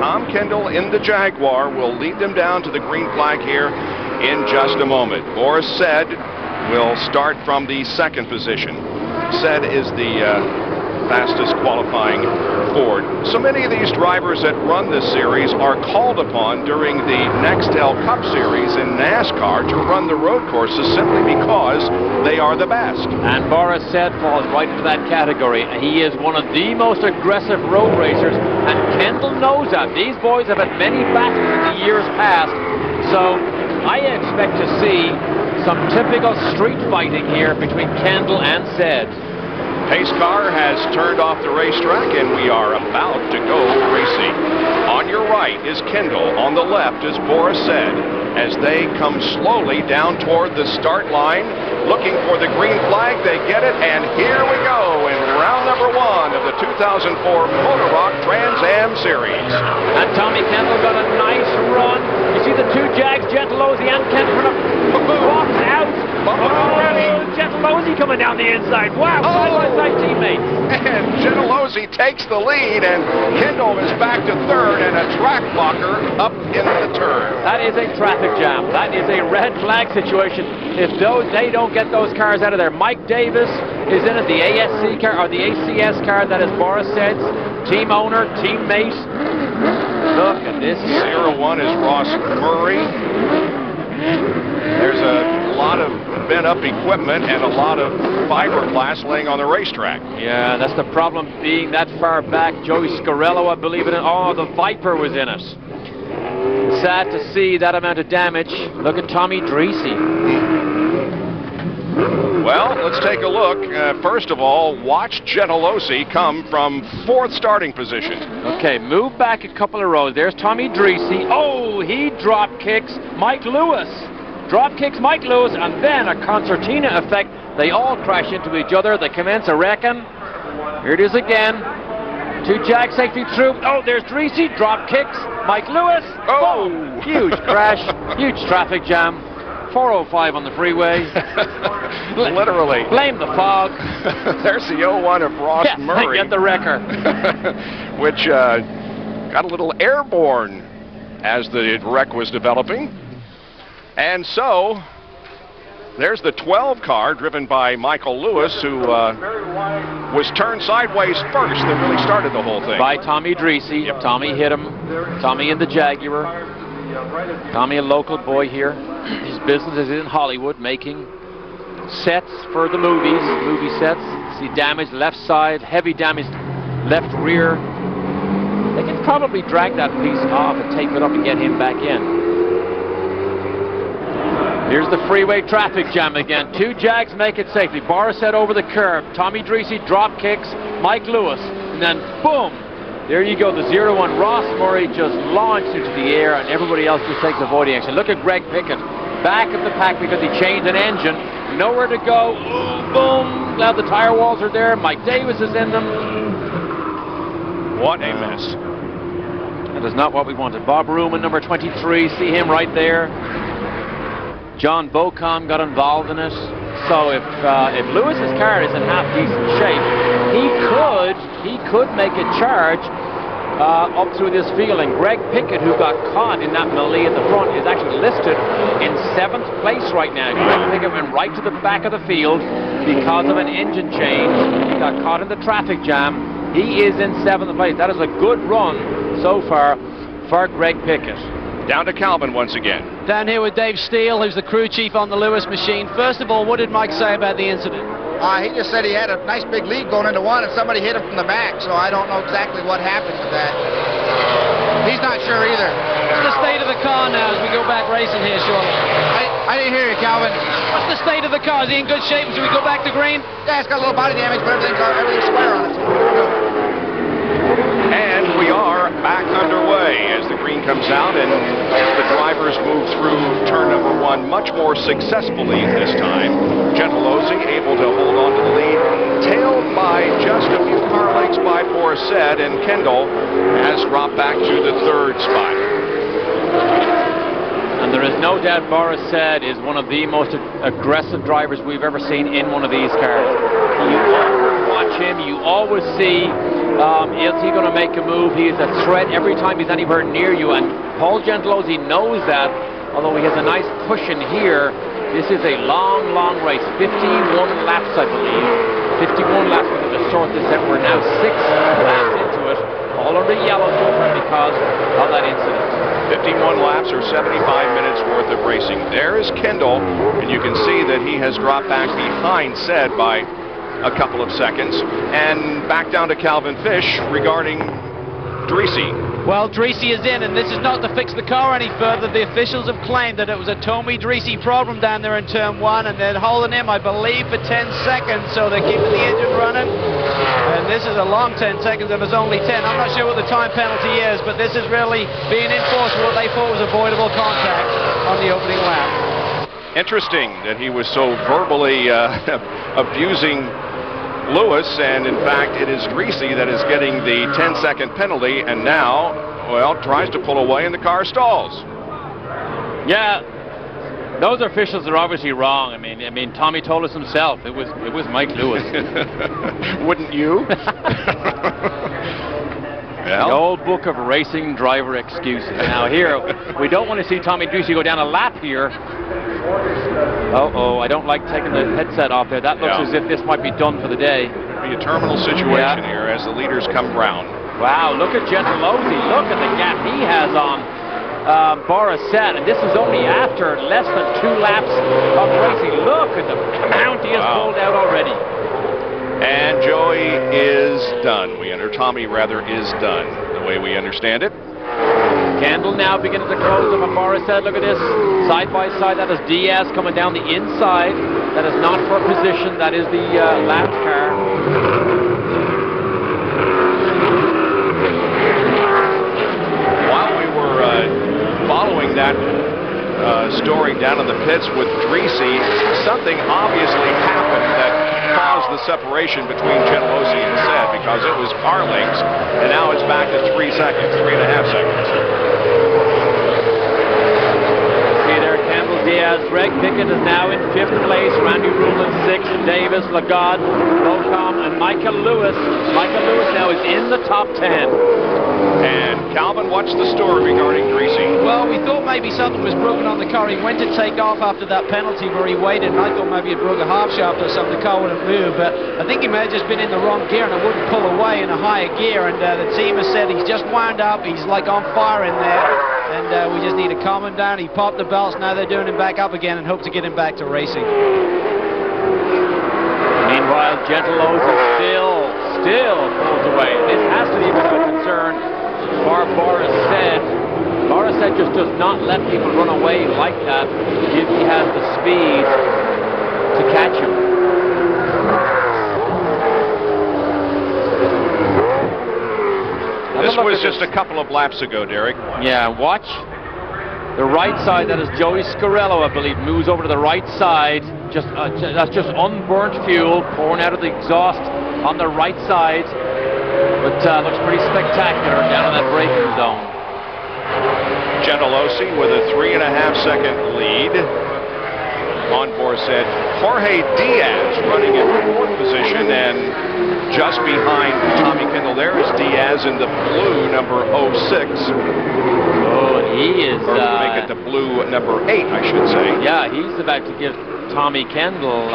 Tom Kendall in the Jaguar will lead them down to the green flag here in just a moment. Boris Said will start from the second position. Said is the fastest qualifying Ford. So many of these drivers that run this series are called upon during the Nextel Cup Series in NASCAR to run the road courses simply because they are the best. And Boris Said falls right into that category. He is one of the most aggressive road racers, and Kendall knows that. These boys have had many battles in the years past, so I expect to see some typical street fighting here between Kendall and Said. Pace car has turned off the racetrack, and we are about to go racing. On your right is Kendall. On the left is Boris Said. As they come slowly down toward the start line, looking for the green flag, they get it, and here we go in round number 1 of the 2004 Motorock Trans Am Series. And Tommy Kendall got a nice run. You see the two Jags, Gentilozzi and Kendall, walks out. Gentilozzi coming down the inside. Wow, side-by-side teammates. And Gentilozzi takes the lead, and Kendall is back to third, and a track blocker up in the turn. That is a traffic jam. That is a red flag situation. If they don't get those cars out of there. Mike Davis is in it, the ASC car, or the ACS car, that is Boris Said's team owner, teammate. Look at this. 0-1 is Ross Murray. There's a lot of bent-up equipment and a lot of fiberglass laying on the racetrack. Yeah, that's the problem, being that far back. Joey Scarello, I believe it. Oh, the Viper was in it. Sad to see that amount of damage. Look at Tommy Dreese. Well, let's take a look. First of all, watch Gentilozzi come from 4th starting position. Okay, move back a couple of rows. There's Tommy Dreese. Oh, he drop kicks Mike Lewis. Drop kicks Mike Lewis, and then a concertina effect. They all crash into each other. They commence a wrecking. Here it is again. Two Jag safety through. Oh, there's Dreese. Drop kicks Mike Lewis. Oh! Boom. Huge crash. Huge traffic jam. 405 on the freeway. Literally. Blame the fog. There's the 0-1 of Ross Murray. Get the wrecker. Which got a little airborne as the wreck was developing. And so, there's the 12 car driven by Michael Lewis, who was turned sideways first that really started the whole thing. By Tommy Dreese. Yep. Tommy hit him. Tommy in the Jaguar. Tommy, a local boy here. His business is in Hollywood, making sets for the movies, movie sets. See damage left side, heavy damage left rear. They can probably drag that piece off and tape it up and get him back in. Here's the freeway traffic jam again. Two Jags make it safely. Boris Said over the curb. Tommy Dreese drop kicks Mike Lewis. And then, boom, there you go. The 0-1. Ross Murray just launched into the air, and everybody else just takes avoiding action. Look at Greg Pickett. Back of the pack because he changed an engine. Nowhere to go. Boom. Now the tire walls are there. Mike Davis is in them. What a mess. That is not what we wanted. Bob Ruman, number 23. See him right there. John Bocom got involved in it. So if Lewis's car is in half decent shape, he could make a charge up through this field. And Greg Pickett, who got caught in that melee at the front, is actually listed in 7th place right now. Greg Pickett went right to the back of the field because of an engine change. He got caught in the traffic jam. He is in 7th place. That is a good run so far for Greg Pickett. Down to Calvin once again. Down here with Dave Steele, who's the crew chief on the Lewis machine. First of all, what did Mike say about the incident? He just said he had a nice big lead going into one, and somebody hit him from the back, so I don't know exactly what happened with that. He's not sure either. What's the state of the car now as we go back racing here shortly? I didn't hear you, Calvin. What's the state of the car? Is he in good shape? Should we go back to green? Yeah, it's got a little body damage, but everything's square on it. And we are back underway as the green comes out, and the drivers move through turn number 1 much more successfully this time. Gentilozzi able to hold on to the lead, tailed by just a few car lengths by Boris Said, and Kendall has dropped back to the 3rd spot. And there is no doubt Boris Said is one of the most aggressive drivers we've ever seen in one of these cars. You always watch him, you always see Is he going to make a move? He is a threat every time he's anywhere near you, and Paul Gentilozzi knows that, although he has a nice cushion here. This is a long, long race, 51 laps, I believe. 51 laps, we're going to sort this out. We're now 6 laps into it, all under yellow so far because of that incident. 51 laps or 75 minutes worth of racing. There is Kendall, and you can see that he has dropped back behind Said by a couple of seconds. And back down to Calvin Fish regarding Dreesy. Well, Dreesy is in, and this is not to fix the car any further. The officials have claimed that it was a Tommy Dreesy problem down there in turn 1, and they're holding him, I believe, for 10 seconds, so they're keeping the engine running. And this is a long 10 seconds if it's only 10. I'm not sure what the time penalty is, but this is really being enforced for what they thought was avoidable contact on the opening lap. Interesting that he was so verbally abusing Lewis, and in fact it is Dreesy that is getting the 10-second penalty, and now, well, tries to pull away and the car stalls. Yeah, those officials are obviously wrong. I mean, Tommy told us himself it was Mike Lewis. Wouldn't you? The old book of racing driver excuses. Now here, we don't want to see Tommy Dreesy go down a lap here. I don't like taking the headset off there. That looks as if this might be done for the day. Be a terminal situation here as the leaders come round. Wow, look at Gentilozzi. Look at the gap he has on Boris Said, and this is only after less than 2 laps of racing. Look at the amount he has pulled out already. And Joey is done. Tommy rather is done, the way we understand it. Kendall now beginning to close up on Boris Said. Look at this, side by side. That is Diaz coming down the inside. That is not for position. That is the lap car. While we were following that story down in the pits with Dreesy, something obviously happened that caused the separation between Gentilozzi and Said, because it was car lengths, and now it's back to 3 seconds, 3.5 seconds. See there, Campbell, Diaz, Greg Pickett is now in 5th place, Randy Rule in 6th, Davis, Lagarde, Bocom, and Michael Lewis. Michael Lewis now is in the top 10. And Calvin, what's the story regarding Dreesy? Well, we thought maybe something was broken on the car. He went to take off after that penalty where he waited, and I thought maybe it broke a half shaft or something. The car wouldn't move, but I think he may have just been in the wrong gear and it wouldn't pull away in a higher gear, and the team has said he's just wound up. He's like on fire in there, and we just need to calm him down. He popped the belts. Now they're doing him back up again and hope to get him back to racing. Meanwhile, Gentilozzi still pulls away. This has to be a concern for Boris Said. Boris Said just does not let people run away like that if he has the speed to catch him. This was just a couple of laps ago, Derek. Yeah, watch. The right side, that is Joey Scarello, I believe, moves over to the right side. That's just unburnt fuel pouring out of the exhaust on the right side. But looks pretty spectacular down in that braking zone. Gentilozzi with a 3.5-second lead on Boris Said. Jorge Diaz running in 4th position, and just behind Tommy Kendall there is Diaz in the blue number 06. Oh, and he is... Or make it the blue number 8, I should say. Yeah, he's about to give Tommy Kendall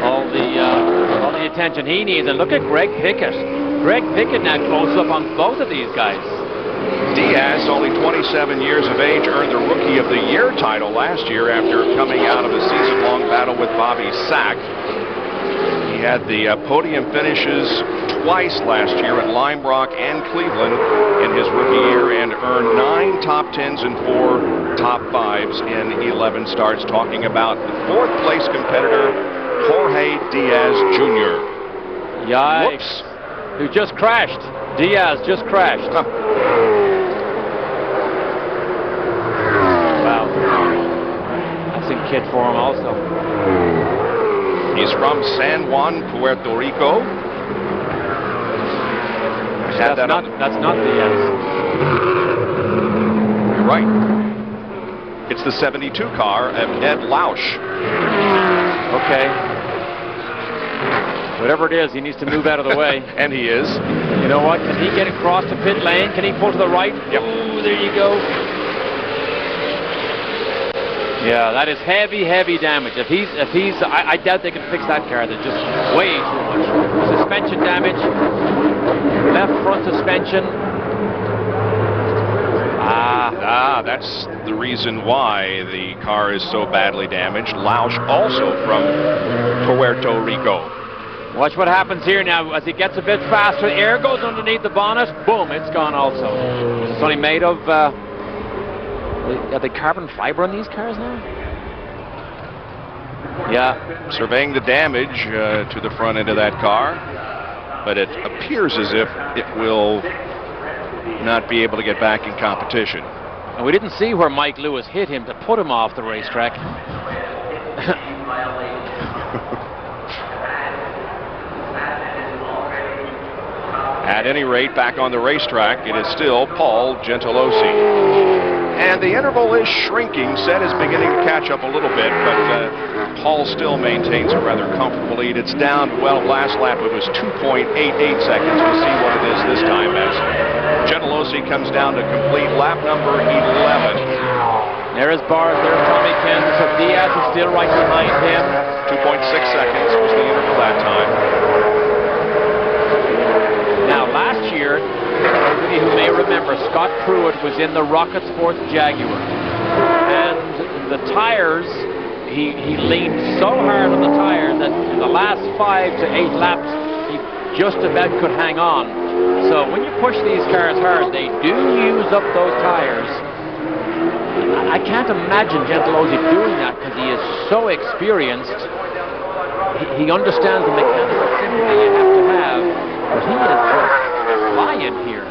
all the attention he needs. And look at Greg Pickett. Greg Pickett now close up on both of these guys. Diaz, only 27 years of age, earned the Rookie of the Year title last year after coming out of a season-long battle with Bobby Sack. He had the podium finishes twice last year at Lime Rock and Cleveland in his rookie year, and earned 9 top 10s and 4 top 5s in 11 starts. Talking about the 4th place competitor, Jorge Diaz Jr. Yikes. Whoops. Who just crashed. Diaz just crashed. Huh. Wow. That's in kit for him also. He's from San Juan, Puerto Rico. That's not Diaz. You're right. It's the 72 car of Ed Lausch. Okay. Whatever it is, he needs to move out of the way. And he is. You know what? Can he get across the pit lane? Can he pull to the right? Yep. Ooh, there you go. Yeah, that is heavy, heavy damage. I doubt they can fix that car. They're just way too much. Suspension damage. Left front suspension. That's the reason why the car is so badly damaged. Lausch also from Puerto Rico. Watch what happens here now. As he gets a bit faster, air goes underneath the bonnet. Boom, it's gone also. It's only made of... are they carbon fiber on these cars now? Yeah. Surveying the damage to the front end of that car, but it appears as if it will not be able to get back in competition. And we didn't see where Mike Lewis hit him to put him off the racetrack. At any rate, back on the racetrack, it is still Paul Gentilozzi. And the interval is shrinking. Said is beginning to catch up a little bit, but Paul still maintains a rather comfortable lead. It's down, well, last lap it was 2.88 seconds. We'll see what it is this time as Gentilozzi comes down to complete lap number 11. There is Boris, there's Tommy Kendall, so Diaz is still right behind him. 2.6 seconds was the interval that time. Now, last year, those of you who may remember, Scott Pruitt was in the Rocketsports Jaguar. And the tires, he leaned so hard on the tires that in the last 5 to 8 laps, he just about could hang on. So when you push these cars hard, they do use up those tires. I can't imagine Gentilozzi doing that because he is so experienced. He understands the mechanical synergy you have to have, but he is just flying here.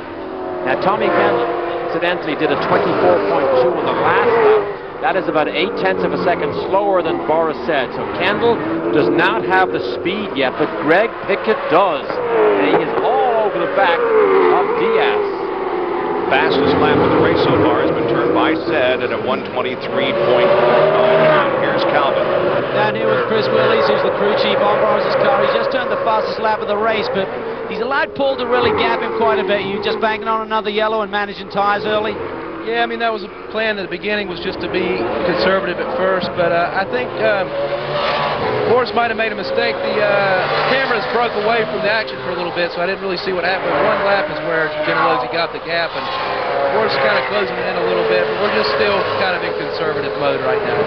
Now, Tommy Kendall, incidentally, did a 24.2 on the last lap. That is about 0.8 of a second slower than Boris Said. So Kendall does not have the speed yet, but Greg Pickett does. And he is all over the back of Diaz. Fastest lap of the race so far has been turned by Said at a 123.45. Here's Calvin. Down here with Chris Willies, who's the crew chief on Boris's car. He's just turned the fastest lap of the race, but he's allowed Paul to really gap him quite a bit. You just banking on another yellow and managing tires early? Yeah, I mean, that was a plan at the beginning, was just to be conservative at first, but I think Boris might have made a mistake. The cameras broke away from the action for a little bit, so I didn't really see what happened. One lap is where Gentilozzi got the gap, and Boris kind of closing it in a little bit, but we're just still kind of in conservative mode right now.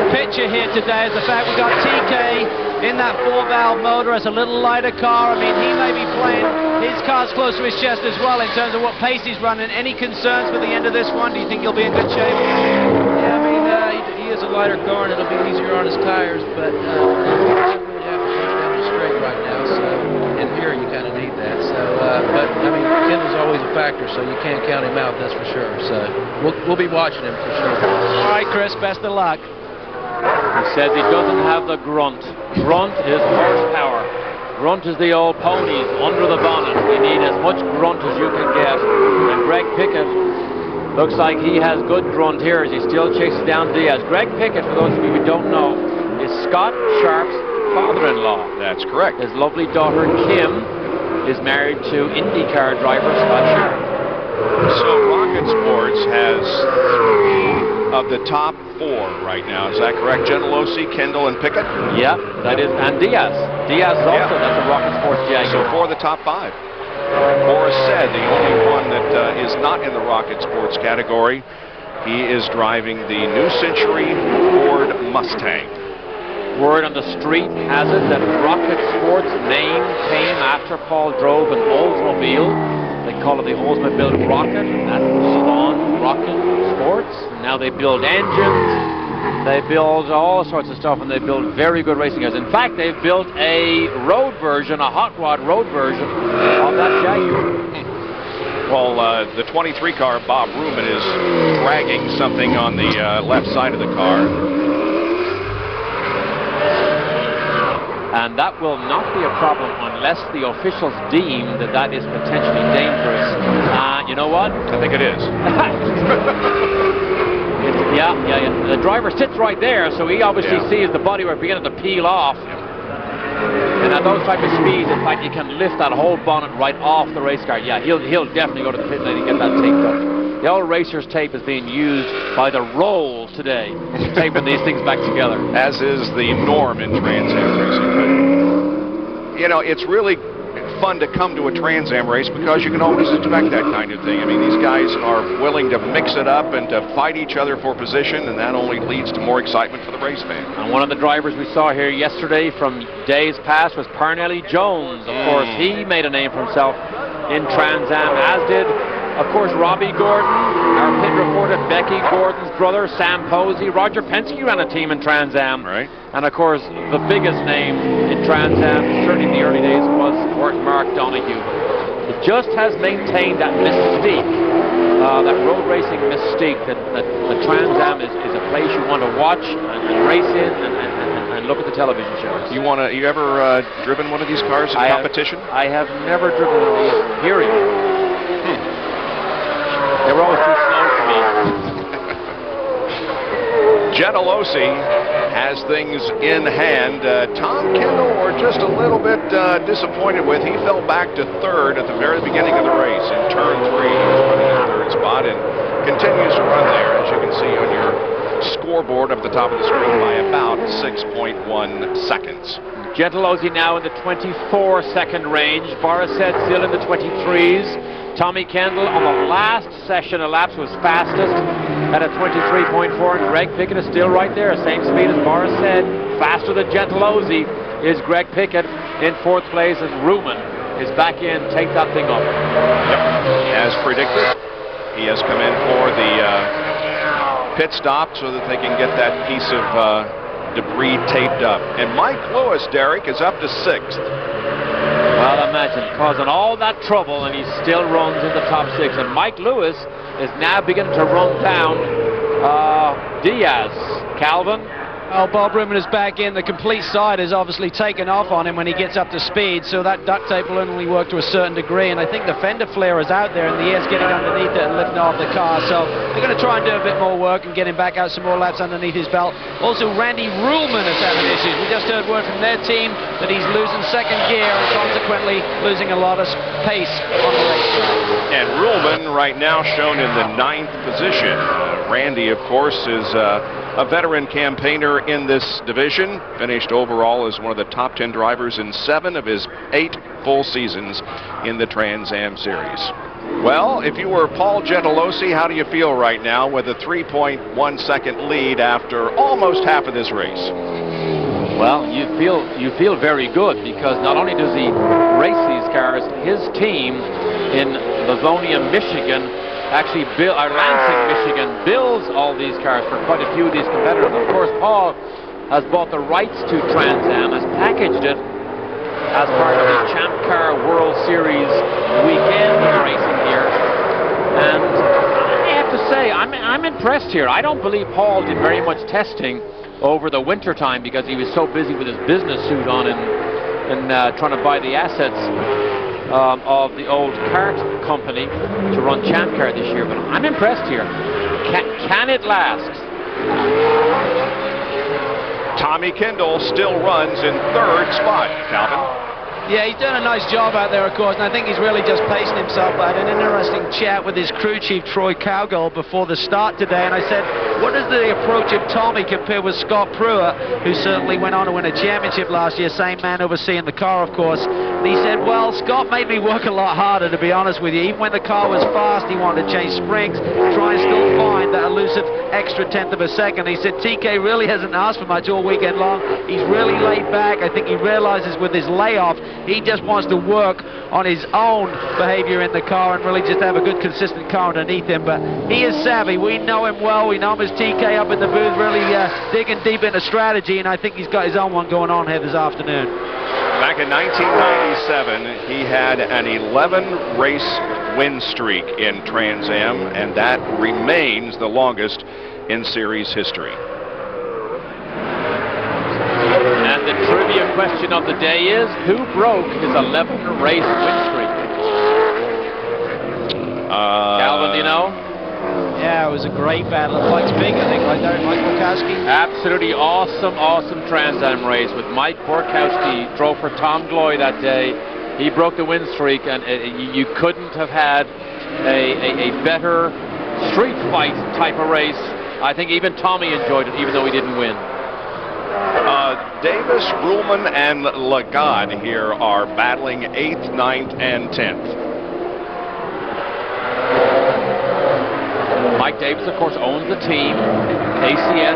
Picture here today is the fact we got TK in that 4-valve motor as a little lighter car. I mean, he may be playing his car's close to his chest as well in terms of what pace he's running. Any concerns for the end of this one? Do you think he'll be in good shape? Yeah, I mean, he is a lighter car and it'll be easier on his tires, but he doesn't really have to push down the straight right now, so in here you kind of need that. So, but I mean, Kendall's always a factor, so you can't count him out, that's for sure. So we'll be watching him for sure. All right, Chris, best of luck. He says he doesn't have the grunt. Grunt is horsepower. Grunt is the old ponies under the bonnet. You need as much grunt as you can get. And Greg Pickett looks like he has good grunt here as he still chases down Diaz. Greg Pickett, for those of you who don't know, is Scott Sharp's father-in-law. That's correct. His lovely daughter Kim is married to IndyCar driver Scott Sharp. So Rocketsports has 3 of the top 4 right now. Is that correct? Gentilozzi, Kendall, and Pickett? Yeah, that is, and Diaz. Diaz is also, that's a Rocketsports Jaguar. So 4 of the top 5. Boris Said, the only one that is not in the Rocketsports category. He is driving the New Century Ford Mustang. Word on the street has it that Rocketsports' name came after Paul drove an Oldsmobile. They call it the Oldsmobile Rocket, and that spawned Rocket Sports. Now they build engines, they build all sorts of stuff, and they build very good racing cars. In fact, they've built a road version, a hot rod road version of that Jaguar. Well, the 23 car, Bob Ruman, is dragging something on the left side of the car. And that will not be a problem unless the officials deem that that is potentially dangerous. You know what? I think it is. Yeah. The driver sits right there, so he obviously sees the bodywork beginning to peel off. And at those type of speeds, in fact, you can lift that whole bonnet right off the race car. Yeah, he'll definitely go to the pit lane and get that taped up. The old racer's tape is being used by the rolls today, taping these things back together. As is the norm in Trans Am racing. But, you know, it's really fun to come to a Trans Am race because you can always expect that kind of thing. I mean, these guys are willing to mix it up and to fight each other for position, and that only leads to more excitement for the race fan. And one of the drivers we saw here yesterday from days past was Pirelli Jones. Of course, he made a name for himself in Trans Am, as did, of course, Robbie Gordon, our pit reporter, Becky Gordon's brother, Sam Posey. Roger Penske ran a team in Trans Am. Right. And, of course, the biggest name in Trans Am, certainly in the early days, was, of course, Mark Donoghue. It just has maintained that mystique, that road racing mystique, that Trans Am is a place you want to watch and race in and look at the television shows. You ever driven one of these cars in competition? I have never driven one of these, period. They were always too slow for me. Gentilozzi has things in hand. Tom Kendall, we're just a little bit disappointed with. He fell back to third at the very beginning of the race in turn 3. He's running in third spot and continues to run there, as you can see on your scoreboard up at the top of the screen, by about 6.1 seconds. Gentilozzi now in the 24-second range. Boris Said still in the 23s. Tommy Kendall on the last session elapsed was fastest at a 23.4, and Greg Pickett is still right there, same speed as Boris Said. Faster than Gentilozzi is Greg Pickett in 4th place, and Ruman is back in. Take that thing up. Yep. As predicted, he has come in for the pit stop so that they can get that piece of debris taped up. And Mike Lewis, Derek, is up to 6th. Well, imagine, causing all that trouble, and he still runs in the top 6. And Mike Lewis is now beginning to run down Diaz. Calvin? Well, Bob Ruman is back in. The complete side is obviously taken off on him when he gets up to speed, so that duct tape will only work to a certain degree, and I think the fender flare is out there, and the air's getting underneath it and lifting off the car, so they're going to try and do a bit more work and get him back out some more laps underneath his belt. Also, Randy Ruhlman is having issues. We just heard word from their team that he's losing second gear and consequently losing a lot of pace on the racetrack. And Ruhlman right now shown in the 9th position. Randy, of course, is a veteran campaigner in this division, finished overall as one of the top 10 drivers in 7 of his 8 full seasons in the Trans Am Series. Well, if you were Paul Gentilozzi, how do you feel right now with a 3.1 second lead after almost half of this race? Well, you feel very good, because not only does he race these cars, his team in Livonia, Michigan, actually Lansing, Michigan, builds all these cars for quite a few of these competitors. Of course, Paul has bought the rights to Trans Am, has packaged it as part of the Champ Car World Series weekend racing here. And I have to say, I'm impressed here. I don't believe Paul did very much testing over the winter time because he was so busy with his business suit on and trying to buy the assets of the old kart company to run Champ Car this year. But I'm impressed here. Can it last? Tommy Kendall still runs in 3rd spot, Calvin. Yeah, he's done a nice job out there, of course, and I think he's really just pacing himself. I had an interesting chat with his crew chief, Troy Cowgill, before the start today, and I said, what is the approach of Tommy compared with Scott Pruitt, who certainly went on to win a championship last year, same man overseeing the car, of course. And he said, well, Scott made me work a lot harder, to be honest with you. Even when the car was fast, he wanted to change springs, try and still find that elusive extra 1/10 of a second. He said, TK really hasn't asked for much all weekend long. He's really laid back. I think he realizes with his layoff, he just wants to work on his own behavior in the car and really just have a good, consistent car underneath him. But he is savvy. We know him well. We know him as TK up in the booth, really digging deep into strategy, and I think he's got his own one going on here this afternoon. Back in 1997, he had an 11-race win streak in Trans Am, and that remains the longest in series history. And the trivia question of the day is, who broke his 11-race win streak? Calvin, do you know? Yeah, it was a great battle. It fights big, I think, right there, Mike Borkowski. Absolutely awesome, awesome Trans Am race with Mike Borkowski. Drove for Tom Gloy that day. He broke the win streak, and you couldn't have had a better street fight type of race. I think even Tommy enjoyed it, even though he didn't win. Davis, Ruhlman, and Lagarde here are battling 8th, 9th, and 10th. Mike Davis, of course, owns the team. ACS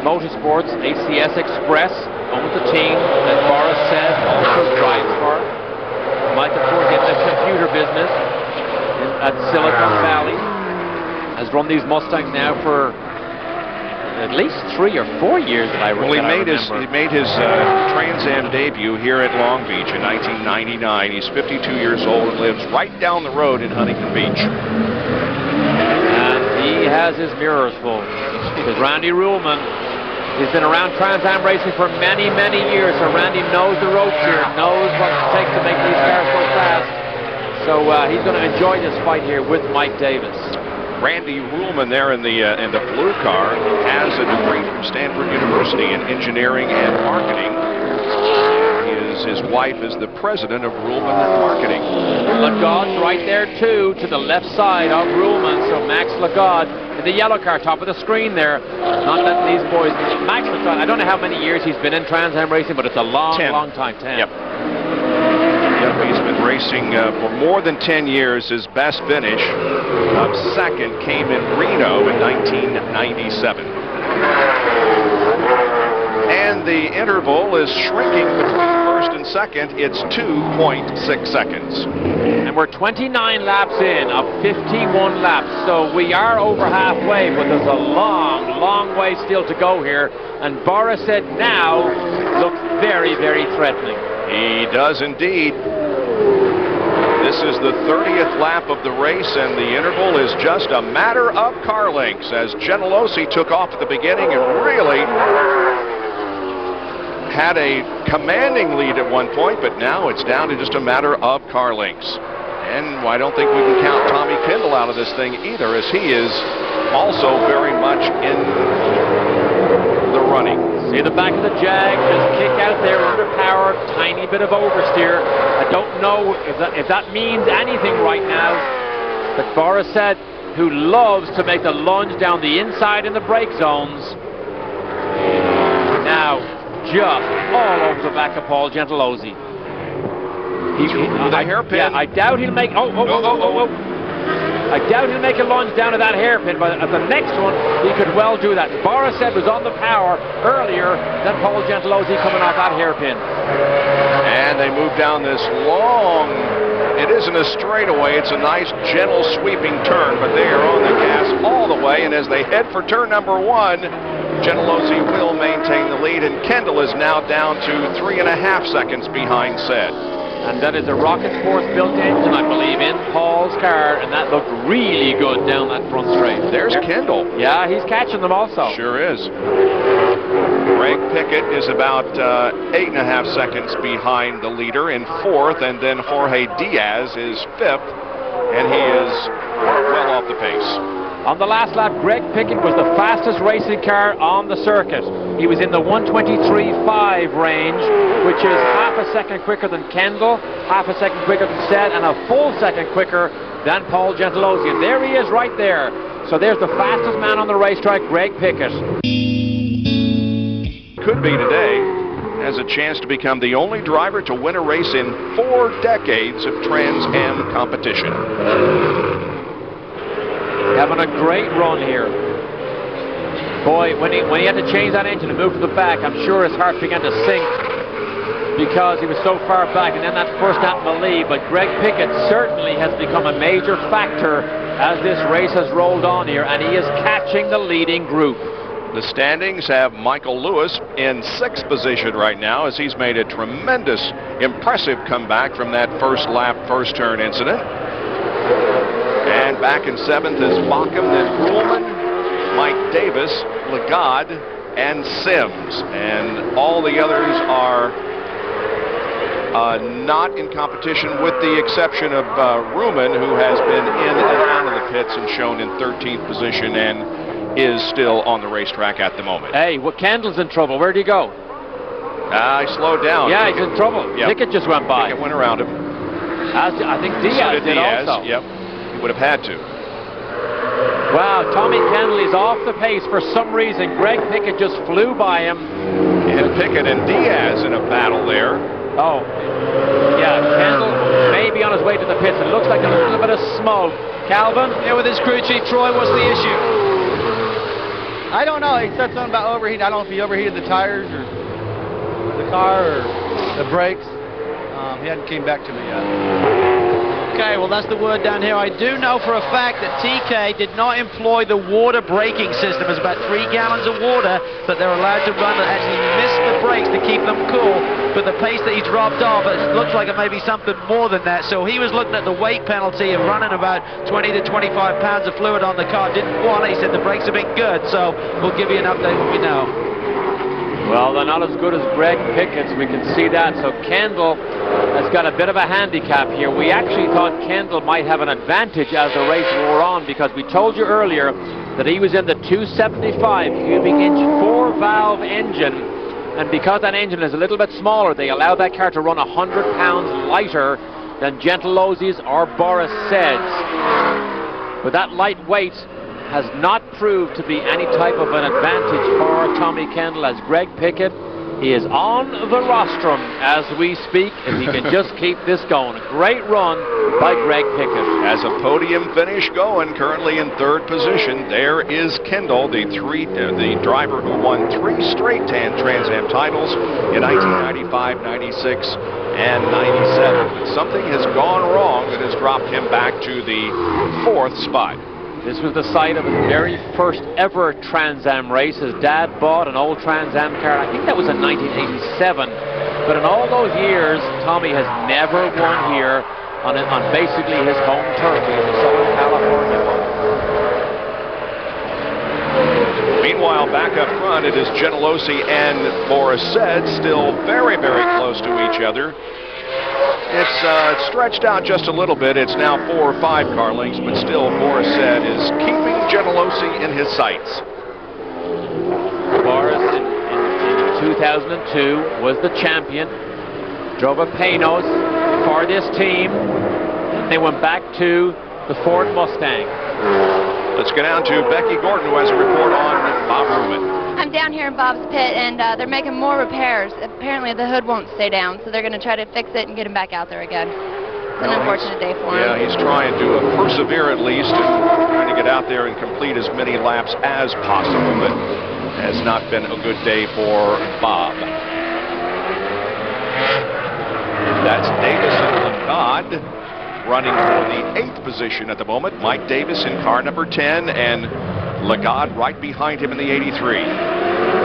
Motorsports, ACS Express owns the team that Boris Said also drives for. Mike, of course, in the computer business at Silicon Valley. Has run these Mustangs now for at least 3 or 4 years that I remember. Well, he made his Trans Am debut here at Long Beach in 1999. He's 52 years old and lives right down the road in Huntington Beach. And he has his mirrors full. Because Randy Ruhlman has been around Trans Am racing for many, many years. So Randy knows the ropes here, knows what it takes to make these cars go fast. So he's going to enjoy this fight here with Mike Davis. Randy Ruhlman there in the blue car has a degree from Stanford University in engineering and marketing. His wife is the president of Ruhlman Marketing. Lagarde's right there too, to the left side of Ruhlman. So Max Lagarde in the yellow car, top of the screen there. Not letting these boys. Max Lagarde, I don't know how many years he's been in Trans Am racing, but it's a long, 10. long time. 10. Yep. He's been racing for more than 10 years. His best finish of second came in Reno in 1997. And the interval is shrinking between first and second. It's 2.6 seconds. And we're 29 laps in of 51 laps. So we are over halfway, but there's a long, long way still to go here. And Boris Said now looks very, very threatening. He does indeed. This is the 30th lap of the race, and the interval is just a matter of car lengths as Gentilozzi took off at the beginning and really had a commanding lead at one point, but now it's down to just a matter of car lengths. And I don't think we can count Tommy Kendall out of this thing either, as he is also very much in the running. See the back of the Jag, just kick out there, underpowered, tiny bit of oversteer. I don't know if that means anything right now, but Boris Said, who loves to make the lunge down the inside in the brake zones, now just all over the back of Paul Gentilozzi. With a hairpin. Yeah, I doubt he'll make. I doubt he'll make a lunge down to that hairpin, but at the next one, he could well do that. Boris Said was on the power earlier than Paul Gentilozzi coming off that hairpin. And they move down this long, it isn't a straightaway, it's a nice, gentle, sweeping turn, but they are on the gas all the way, and as they head for turn number 1, Gentilozzi will maintain the lead, and Kendall is now down to 3.5 seconds behind Said. And that is a Rocketsports built engine, I believe, in Paul's car, and that looked really good down that front straight. There's Kendall. Yeah, he's catching them also. Sure is. Greg Pickett is about 8.5 seconds behind the leader in 4th, and then Jorge Diaz is 5th, and he is well off the pace. On the last lap, Greg Pickett was the fastest racing car on the circuit. He was in the 1:23.5 range, which is half a second quicker than Kendall, half a second quicker than Said, and a full second quicker than Paul Gentilozzi. And there he is right there. So there's the fastest man on the racetrack, Greg Pickett. Could be today. Has a chance to become the only driver to win a race in 4 decades of Trans Am competition. Having a great run here. Boy, when he had to change that engine and move to the back, I'm sure his heart began to sink because he was so far back, and then that first lap in the lead. But Greg Pickett certainly has become a major factor as this race has rolled on here, and he is catching the leading group. The standings have Michael Lewis in 6th position right now, as he's made a tremendous, impressive comeback from that first lap, first turn incident. And back in 7th is Bockham, then Ruhlman, Mike Davis, Lagarde, and Sims. And all the others are not in competition with the exception of Ruman, who has been in and out of the pits and shown in 13th position and is still on the racetrack at the moment. Hey, well, Kendall's in trouble. Where'd he go? He slowed down. Yeah, he's in trouble. Yep. Pickett just went by. Pickett went around him. I think Diaz did also. Yep, he would have had to. Wow, Tommy Kendall is off the pace for some reason. Greg Pickett just flew by him. And Pickett and Diaz in a battle there. Oh, yeah, Kendall may be on his way to the pits. It looks like a little bit of smoke. Calvin? Yeah, with his crew chief, Troy, what's the issue? I don't know. He said something about overheating. I don't know if he overheated the tires or the car or the brakes. He hadn't came back to me yet. Okay, well, that's the word down here. I do know for a fact that TK did not employ the water braking system. It's about 3 gallons of water that they're allowed to run that actually miss the brakes to keep them cool. But the pace that he dropped off, it looks like it may be something more than that. So he was looking at the weight penalty of running about 20 to 25 pounds of fluid on the car. Didn't want it. He said the brakes have been good. So we'll give you an update when we know. Well, they're not as good as Greg Pickett's. We can see that. So Kendall has got a bit of a handicap here. We actually thought Kendall might have an advantage as the race wore on, because we told you earlier that he was in the 275 cubic inch 4-valve engine, and because that engine is a little bit smaller, they allow that car to run 100 pounds lighter than Gentilozzi's or Boris Said's. But that lightweight has not proved to be any type of an advantage for Tommy Kendall, as Greg Pickett is on the rostrum as we speak, if he can just keep this going. A great run by Greg Pickett. As a podium finish going, currently in 3rd position, there is Kendall, the driver who won 3 straight Trans Am titles in 1995, 96, and 97. But something has gone wrong that has dropped him back to the 4th spot. This was the site of his very first ever Trans Am race. His dad bought an old Trans Am car. I think that was in 1987. But in all those years, Tommy has never won here on basically his home turf. He's a Southern California one. Meanwhile, back up front, it is Gentilozzi and Boris Said, still very, very close to each other. It's stretched out just a little bit. It's now 4 or 5 car lengths, but still Boris Said is keeping Gentilozzi in his sights. Boris in 2002 was the champion, drove a Panos for this team. They went back to the Ford Mustang. Let's go down to Becky Gordon, who has a report on Bob Ruman. I'm down here in Bob's pit, and they're making more repairs. Apparently the hood won't stay down, so they're going to try to fix it and get him back out there again. It's an unfortunate day for him. Yeah, he's trying to persevere at least, and trying to get out there and complete as many laps as possible, but has not been a good day for Bob. That's Davis and Lagarde running for the 8th position at the moment. Mike Davis in car number 10, and Lagarde right behind him in the 83.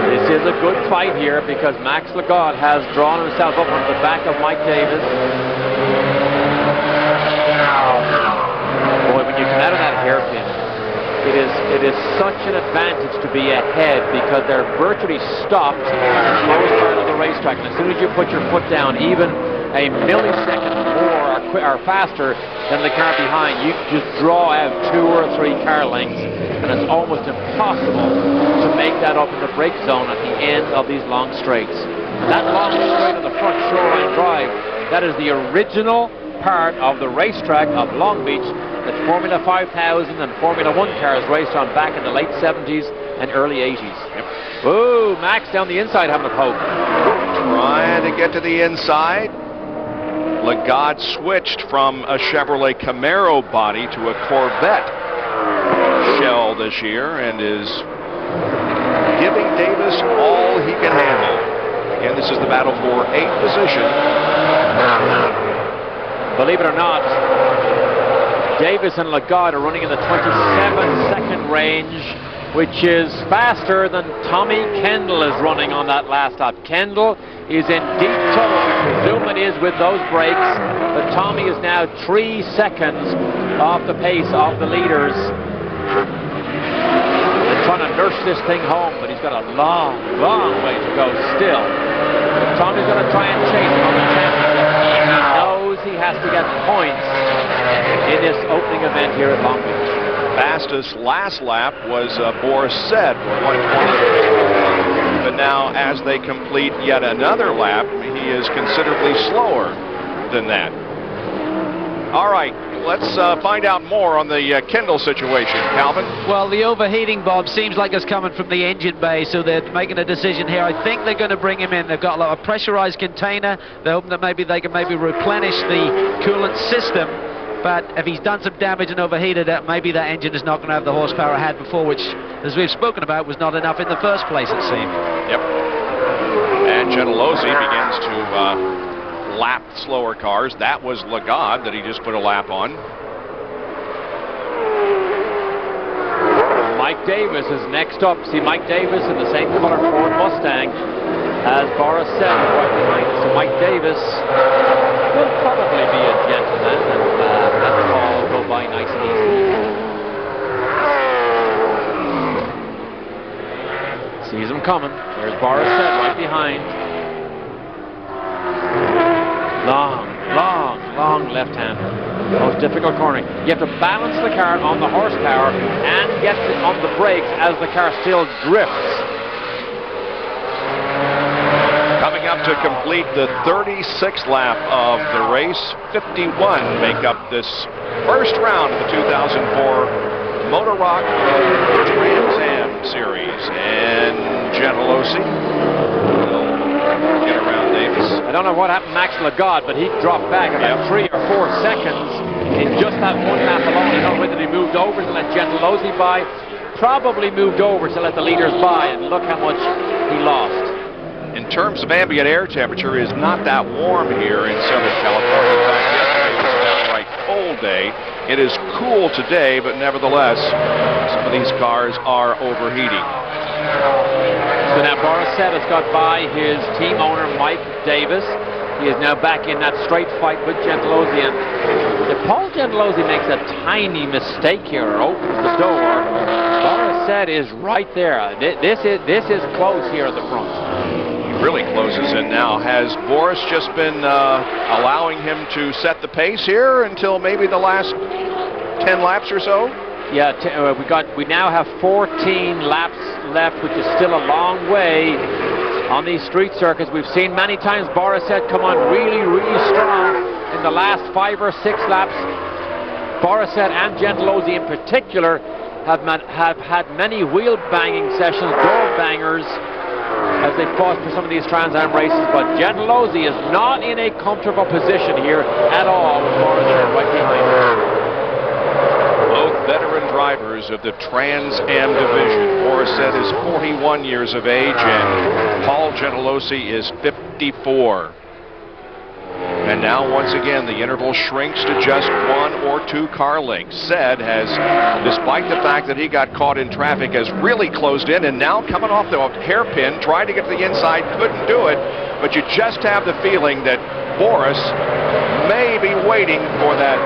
This is a good fight here, because Max Lagarde has drawn himself up on the back of Mike Davis. Boy, when you come out of that hairpin, it is such an advantage to be ahead, because they're virtually stopped at the slowest part of the racetrack. And as soon as you put your foot down, even a millisecond more or faster than the car behind, you just draw out 2 or 3 car lengths, and it's almost impossible to make that up in the brake zone at the end of these long straights. And that long straight of the front Shoreline Drive, that is the original part of the racetrack of Long Beach that Formula 5000 and Formula 1 cars raced on back in the late 70s and early 80s. Yep. Ooh, Max down the inside having a poke. Trying to get to the inside. Lagarde switched from a Chevrolet Camaro body to a Corvette shell this year, and is giving Davis all he can handle. Again, this is the battle for 8th position. Believe it or not, Davis and Lagarde are running in the 27-second range, which is faster than Tommy Kendall is running on that last lap. Kendall is in deep trouble, we presume it is, with those brakes, but Tommy is now 3 seconds off the pace of the leaders. They're trying to nurse this thing home, but he's got a long, long way to go still. But Tommy's going to try and chase him on the championship. he has to get points in this opening event here at Long Beach. Fastest last lap was Boris Said, 1:20. But now, as they complete yet another lap, he is considerably slower than that. All right, let's find out more on the Kendall situation. Calvin? Well, the overheating, Bob, seems like it's coming from the engine bay, so they're making a decision here. I think they're going to bring him in. They've got a pressurized container. They're hoping that maybe they can replenish the coolant system. But if he's done some damage and overheated it, maybe that engine is not going to have the horsepower it had before, which, as we've spoken about, was not enough in the first place, it seemed. Yep. And Gentilozzi begins to lap slower cars. That was Lagarde that he just put a lap on. Mike Davis is next up. See Mike Davis in the same color Ford Mustang as Boris Said right behind. So Mike Davis will probably be a gentleman and let the ball go by nice and easy. Sees him coming. There's Boris Said right behind. Long left-hander. Most difficult cornering. You have to balance the car on the horsepower and get it on the brakes as the car still drifts. Coming up to complete the 36th lap of the race, 51 make up this first round of the 2004 Motorock Trans Am Series. And Gentilozzi will get around Davis. I don't know what happened to Max Lagarde, but he dropped back about 3 or 4 seconds in just that one lap alone. I don't know whether he moved over to let Gentilozzi by. Probably moved over to let the leaders by, and look how much he lost. In terms of ambient air temperature, it is not that warm here in Southern California. In fact, yesterday was a downright cold day. It is cool today, but nevertheless, some of these cars are overheating. So now Boris Said has got by his team owner, Mike Davis. He is now back in that straight fight with Gentilozzi. And if Paul Gentilozzi makes a tiny mistake here or opens the door, Boris Said is right there. This is close here at the front. He really closes in now. Has Boris just been allowing him to set the pace here until maybe the last 10 laps or so? Yeah, we now have 14 laps left, which is still a long way on these street circuits. We've seen many times Boris Said come on really strong in the last 5 or 6 laps. Boris Said and Gentilozzi in particular have had many wheel banging sessions, door bangers, as they fought for some of these Trans Am races. But Gentilozzi is not in a comfortable position here at all with Boris Said right behind him. Both veteran drivers of the Trans Am division. Boris Said is 41 years of age and Paul Gentilozzi is 54. And now once again the interval shrinks to just 1 or 2 car lengths. Said has, despite the fact that he got caught in traffic, has really closed in, and now coming off the hairpin, tried to get to the inside, couldn't do it. But you just have the feeling that Boris may be waiting for that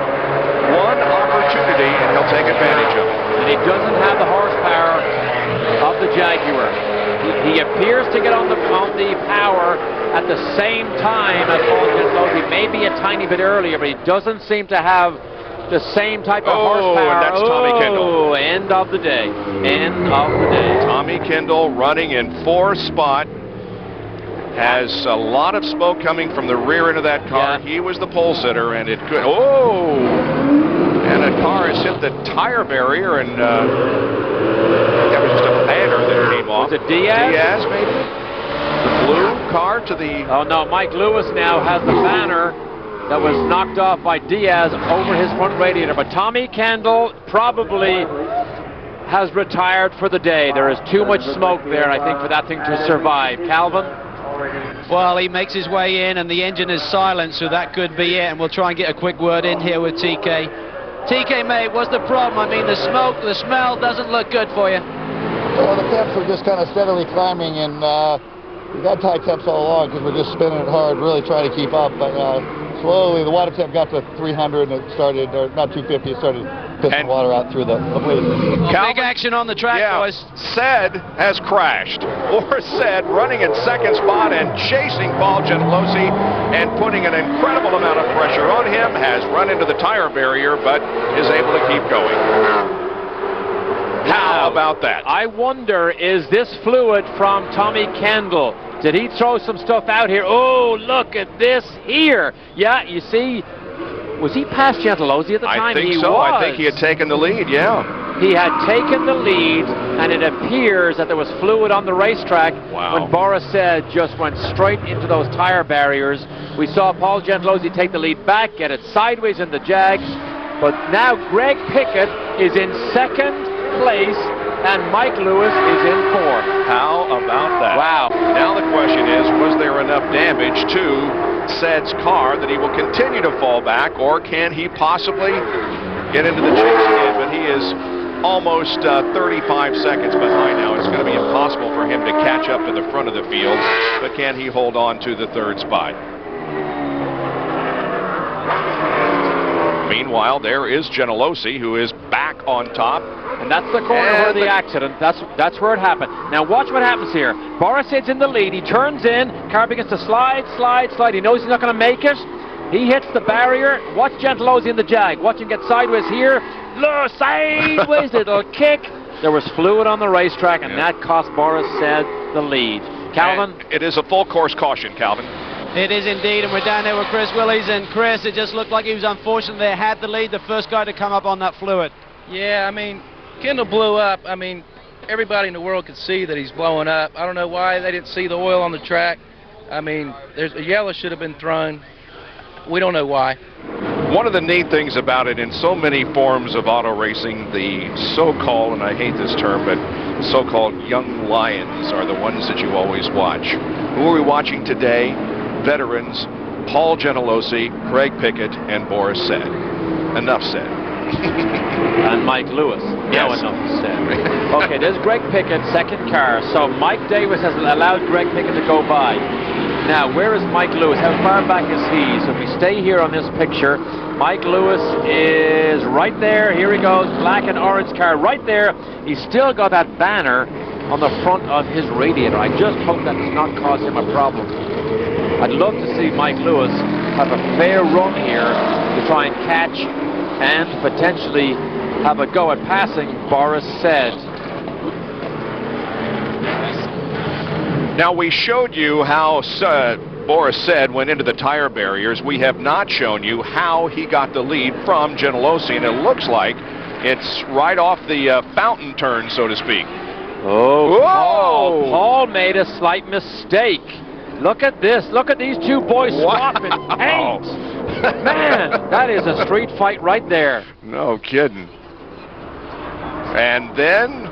one opportunity, and he'll take advantage of it. And he doesn't have the horsepower of the Jaguar. He appears to get on the power at the same time as Paul Gentilozzi, maybe a tiny bit earlier, but he doesn't seem to have the same type of horsepower. And that's Tommy Kendall. End of the day. End of the day. Tommy Kendall running in 4th spot. Has a lot of smoke coming from the rear end of that car. Yeah. He was the pole sitter, and it could. Oh! And a car has hit the tire barrier, and that was just a banner that came off. Was it Diaz? Diaz, maybe? The blue car to the. Oh no, Mike Lewis now has the banner that was knocked off by Diaz over his front radiator. But Tommy Kendall probably has retired for the day. There is too much smoke there, I think, for that thing to survive. Calvin? Well, he makes his way in and the engine is silent, so that could be it. And we'll try and get a quick word in here with TK. TK, mate, what's the problem? I mean, the smoke, the smell doesn't look good for you. Well, the temps were just kind of steadily climbing, and we've had high temps all along because we're just spinning it hard, really trying to keep up. But slowly, the water temp got to 300, and it started, or not 250, it started pissing water out through the bleed. Big action on the track, boys. Said has crashed. Boris Said running in second spot and chasing Paul Gentilozzi and putting an incredible amount of pressure on him, has run into the tire barrier but is able to keep going. How about that? I wonder, is this fluid from Tommy Kendall? Did he throw some stuff out here? Oh, look at this here. Yeah, you see, was he past Gentilozzi at the time? I think he so. was. I think he had taken the lead, yeah. He had taken the lead, and it appears that there was fluid on the racetrack when Boris Said just went straight into those tire barriers. We saw Paul Gentilozzi take the lead back, get it sideways in the Jag, but now Greg Pickett is in second place, and Mike Lewis is in fourth. How about that? Wow. Now the question is, was there enough damage to Said's car that he will continue to fall back, or can he possibly get into the chase again? But he is almost 35 seconds behind now. It's going to be impossible for him to catch up to the front of the field, but can he hold on to the third spot? Meanwhile, there is Gentilozzi, who is back on top. And that's the corner where the accident, that's where it happened. Now watch what happens here. Boris Said's in the lead. He turns in. Car begins to slide. He knows he's not going to make it. He hits the barrier. Watch Gentilozzi in the Jag. Watch him get sideways here. Low sideways. It'll kick. There was fluid on the racetrack, and that cost Boris Said the lead. Calvin? And it is a full course caution, Calvin. It is indeed, and we're down there with Chris Willies, and Chris, it just looked like he was unfortunate they had the lead, the first guy to come up on that fluid. Yeah, I mean, Kendall blew up. I mean, everybody in the world could see that he's blowing up. I don't know why they didn't see the oil on the track. I mean, there's a yellow should have been thrown. We don't know why. One of the neat things about it, in so many forms of auto racing, the so-called, and I hate this term, but so-called young lions are the ones that you always watch. Who are we watching today? Veterans, Paul Gentilozzi, Greg Pickett, and Boris Said. Enough said. And Mike Lewis. Now enough said. Okay, there's Greg Pickett, second car. So Mike Davis has allowed Greg Pickett to go by. Now, where is Mike Lewis? How far back is he? So if we stay here on this picture, Mike Lewis is right there. Here he goes, black and orange car right there. He's still got that banner on the front of his radiator. I just hope that does not cause him a problem. I'd love to see Mike Lewis have a fair run here to try and catch and potentially have a go at passing Boris Said. Now, we showed you how Boris Said went into the tire barriers. We have not shown you how he got the lead from Gentilozzi, and it looks like it's right off the fountain turn, so to speak. Oh, Paul made a slight mistake. Look at this. Look at these two boys swapping paint. Man, that is a street fight right there. No kidding. And then,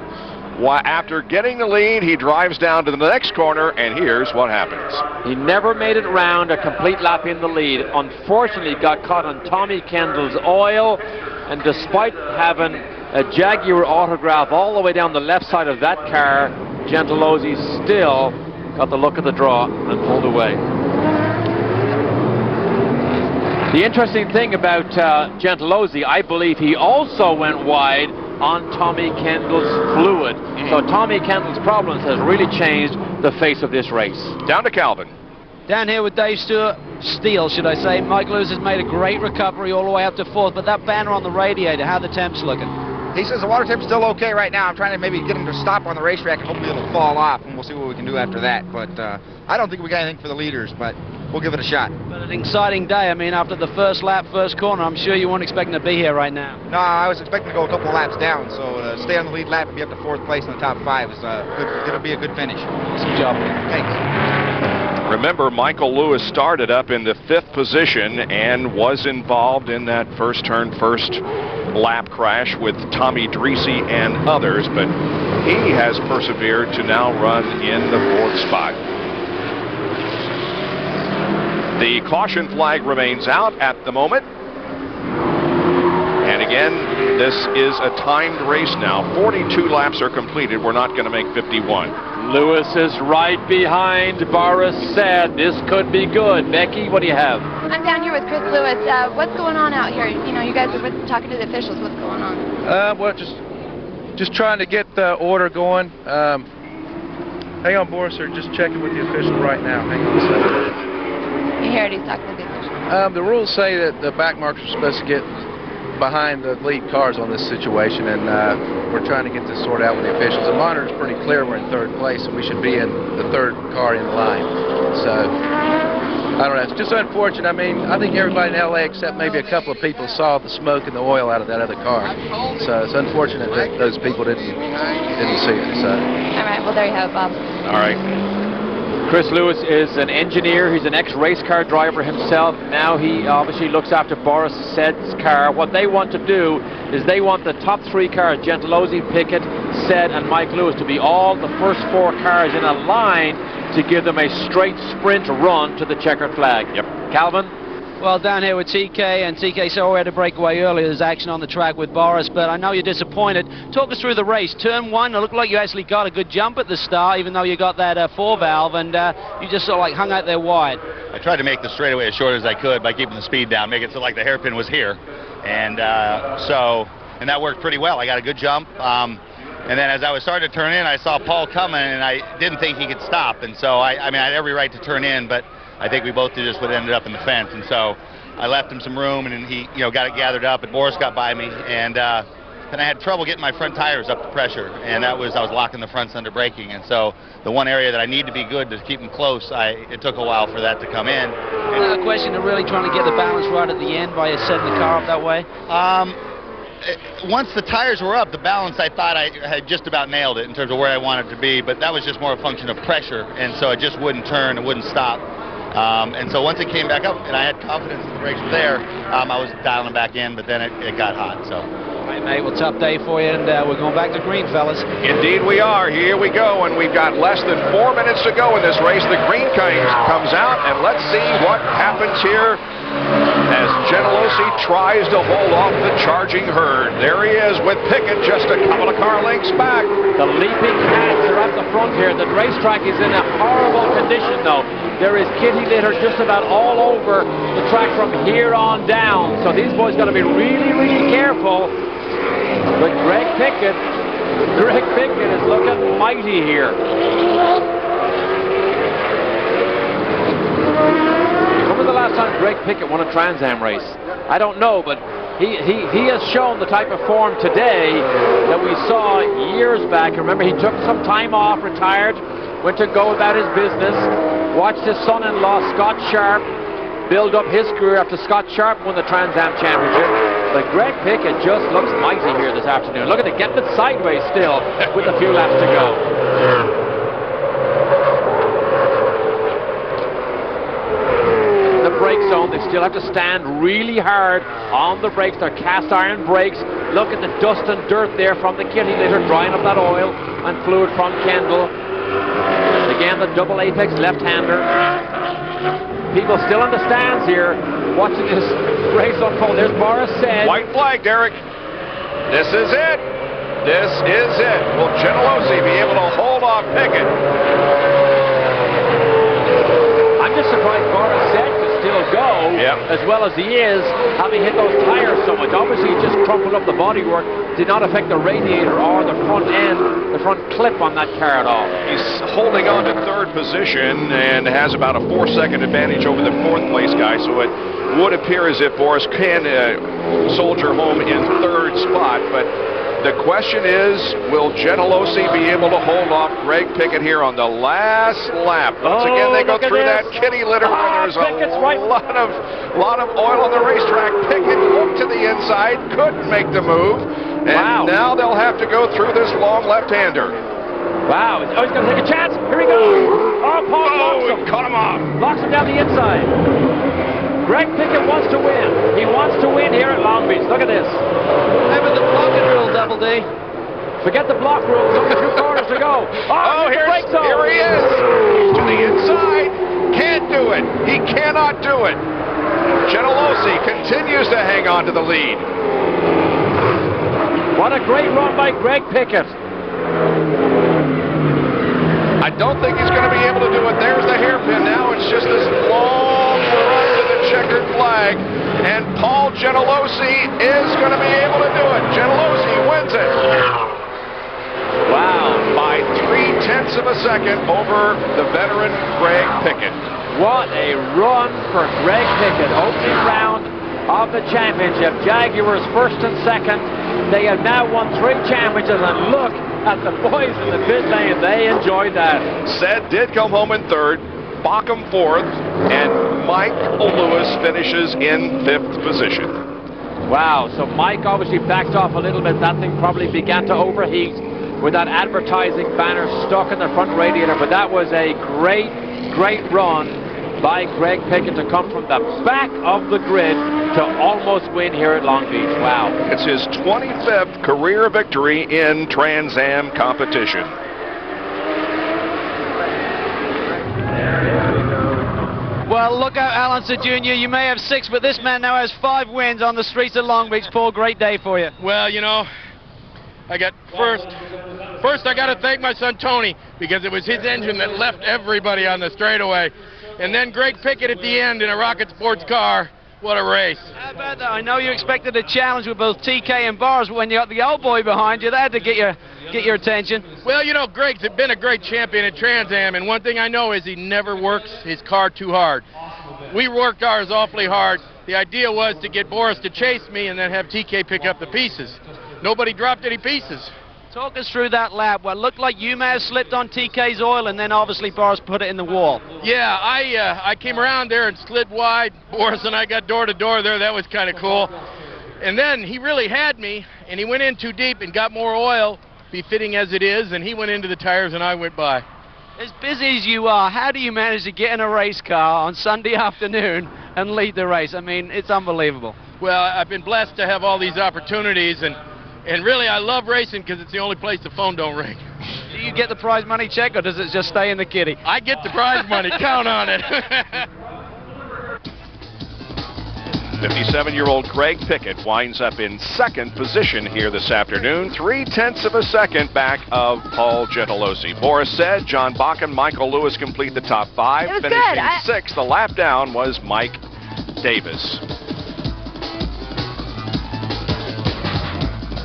after getting the lead, he drives down to the next corner, and here's what happens. He never made it round a complete lap in the lead. Unfortunately, got caught on Tommy Kendall's oil, and despite having a Jaguar autograph all the way down the left side of that car, Gentilozzi still got the look of the draw and pulled away. The interesting thing about Gentilozzi, I believe he also went wide on Tommy Kendall's fluid. So Tommy Kendall's problems has really changed the face of this race. Down to Calvin. Down here with Dave Steele, should I say. Mike Lewis has made a great recovery all the way up to fourth, but that banner on the radiator, how the temps looking? He says the water temp's still okay right now. I'm trying to maybe get him to stop on the racetrack, and hopefully it'll fall off, and we'll see what we can do after that. But I don't think we got anything for the leaders, but we'll give it a shot. But an exciting day. I mean, after the first lap, first corner, I'm sure you weren't expecting to be here right now. No, I was expecting to go a couple of laps down, so stay on the lead lap and be up to fourth place in the top five is going to be a good finish. Good job. Thanks. Remember, Michael Lewis started up in the 5th position and was involved in that first turn, first lap crash with Tommy Dreese and others, but he has persevered to now run in the 4th spot. The caution flag remains out at the moment. And again, This is a timed race now. 42 laps are completed. We're not going to make 51. Lewis is right behind Boris Said. This could be good. Becky, what do you have? I'm down here with Chris Lewis. What's going on out here? You know, you guys are talking to the officials. What's going on? Well, just trying to get the order going. Hang on, Boris, or just checking with the official right now. Hang on a second. You hear it, he's talking to the official. The rules say that the back markers are supposed to get behind the lead cars on this situation, and we're trying to get this sorted out with the officials. The monitor is pretty clear we're in third place, and we should be in the third car in line. So, I don't know. It's just unfortunate. I mean, I think everybody in L.A. except maybe a couple of people saw the smoke and the oil out of that other car. So it's unfortunate that those people didn't see it. So. All right. Well, there you have it, Bob. All right. Chris Lewis is an engineer. He's an ex-race car driver himself. Now he obviously looks after Boris Said's car. What they want to do is they want the top 3 cars, Gentilozzi, Pickett, Said, and Mike Lewis, to be all the first 4 cars in a line to give them a straight sprint run to the checkered flag. Yep. Calvin? Well, down here with TK, and TK saw we had to break away earlier. There's action on the track with Boris, but I know you're disappointed. Talk us through the race. Turn 1, it looked like you actually got a good jump at the start, even though you got that 4-valve, and you just sort of like hung out there wide. I tried to make the straightaway as short as I could by keeping the speed down, make it so like the hairpin was here. And and that worked pretty well. I got a good jump. And then as I was starting to turn in, I saw Paul coming, and I didn't think he could stop. And so, I mean, I had every right to turn in, but I think we both just would have ended up in the fence. And so I left him some room, and he, got it gathered up, and Boris got by me. And then I had trouble getting my front tires up to pressure, and I was locking the fronts under braking. And so the one area that I need to be good to keep them close, it took a while for that to come in. Another question of really trying to get the balance right at the end by setting the car up that way? Once the tires were up, the balance, I thought I had just about nailed it in terms of where I wanted to be, but that was just more a function of pressure, and so it just wouldn't turn, it wouldn't stop. And so once it came back up, and I had confidence the brakes were there, I was dialing back in, but then it got hot. So. All right, mate, well, tough day for you, and we're going back to green, fellas. Indeed we are. Here we go, and we've got less than 4 minutes to go in this race. The green comes out, and let's see what happens here as Gentilozzi tries to hold off the charging herd. There he is with Pickett just a couple of car lengths back. The leaping cats are at the front here. The racetrack is in a horrible condition, though. There is kitty litter just about all over the track from here on down. So these boys got to be really, really careful. But Greg Pickett is looking mighty here. When was the last time Greg Pickett won a Trans Am race? I don't know, but he has shown the type of form today that we saw years back. Remember, he took some time off, retired, went to go about his business, watched his son-in-law, Scott Sharp, build up his career after Scott Sharp won the Trans Am Championship. But Greg Pickett just looks mighty here this afternoon. Look at it, getting it sideways still with a few laps to go. Brake zone, they still have to stand really hard on the brakes. They're cast iron brakes. Look at the dust and dirt there from the kitty litter, drying up that oil and fluid from Kendall. Again, the double apex left-hander. People still in the stands here watching this race unfold. There's Boris Said. White flag, Derek. This is it. This is it. Will Gentilozzi be able to hold off Pickett? I'm just surprised Boris Said could still go as well as he is, having hit those tires so much. Obviously, he just crumpled up the bodywork. Did not affect the radiator or the front end, the front clip on that car at all. He's holding on to third position and has about a 4-second advantage over the fourth place guy, so it would appear as if Boris can soldier home in third spot, but the question is, will Gentilozzi be able to hold off Greg Pickett here on the last lap? Once again, they go through that kitty litter where there's a lot of oil on the racetrack. Pickett hooked to the inside, couldn't make the move, and now they'll have to go through this long left-hander. Wow, he's going to take a chance. Here he goes. Oh, Paul locks him. Cut him off. Locks him down the inside. Greg Pickett wants to win. He wants to win here at Long Beach. Look at this. Remember the blocking rule, Double D. Forget the block rules. Only 2 corners to go. Here he is. He's to the inside. Can't do it. He cannot do it. Gentilozzi continues to hang on to the lead. What a great run by Greg Pickett. I don't think he's going to be able to do it. There's the hairpin. Now it's just this long run to the checkered flag. And Paul Gentilozzi is going to be able to do it. Gentilozzi wins it. Wow. By 0.3 of a second over the veteran Greg Pickett. What a run for Greg Pickett. Opening round of the championship. Jaguars first and second. They have now won 3 championships, and look at the boys in the pit lane. They enjoyed that. Said did come home in 3rd, Bockham 4th, and Mike Lewis finishes in 5th position. Wow, so Mike obviously backed off a little bit. That thing probably began to overheat with that advertising banner stuck in the front radiator, but that was a great run by Greg Pickett to come from the back of the grid to almost win here at Long Beach. Wow. It's his 25th career victory in Trans Am competition. Well, look out, Alonso Jr. You may have 6, but this man now has 5 wins on the streets of Long Beach. Paul, great day for you. Well, you know, I got first I got to thank my son Tony, because it was his engine that left everybody on the straightaway. And then Greg Pickett at the end in a Rocketsports car. What a race. How about that? I know you expected a challenge with both TK and Boris, but when you got the old boy behind you, that had to get your attention. Well, you know, Greg's been a great champion at Trans Am, and one thing I know is he never works his car too hard. We worked ours awfully hard. The idea was to get Boris to chase me and then have TK pick up the pieces. Nobody dropped any pieces. Talk us through that lap. Well, it looked like you may have slipped on TK's oil, and then obviously Boris put it in the wall. Yeah, I came around there and slid wide. Boris and I got door to door there. That was kind of cool. And then he really had me, and he went in too deep and got more oil, befitting as it is, and he went into the tires and I went by. As busy as you are, how do you manage to get in a race car on Sunday afternoon and lead the race? I mean, it's unbelievable. Well, I've been blessed to have all these opportunities, and really I love racing because it's the only place the phone don't ring. Do you get the prize money check, or does it just stay in the kitty? I get the prize money. Count on it. 57-year-old Greg Pickett winds up in 2nd position here this afternoon, 0.3 of a second back of Paul Gentilozzi. Boris Said, John Bockham, Michael Lewis complete the top 5. It was Finishing good. 6th, the lap down was Mike Davis.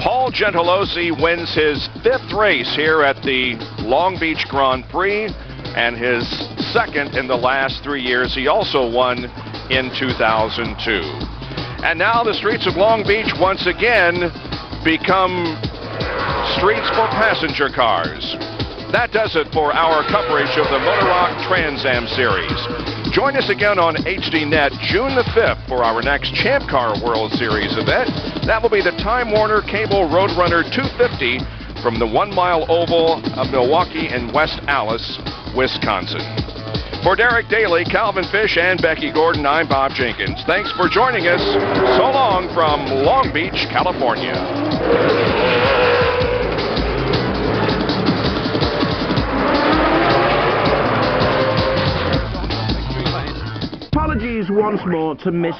Paul Gentilozzi wins his 5th race here at the Long Beach Grand Prix and his 2nd in the last 3 years. He also won in 2002. And now the streets of Long Beach once again become streets for passenger cars. That does it for our coverage of the Motorock Trans Am Series. Join us again on HDNet June the 5th for our next Champ Car World Series event. That will be the Time Warner Cable Roadrunner 250 from the 1 Mile Oval of Milwaukee in West Allis, Wisconsin. For Derek Daly, Calvin Fish, and Becky Gordon, I'm Bob Jenkins. Thanks for joining us. So long from Long Beach, California. Apologies once more to Miss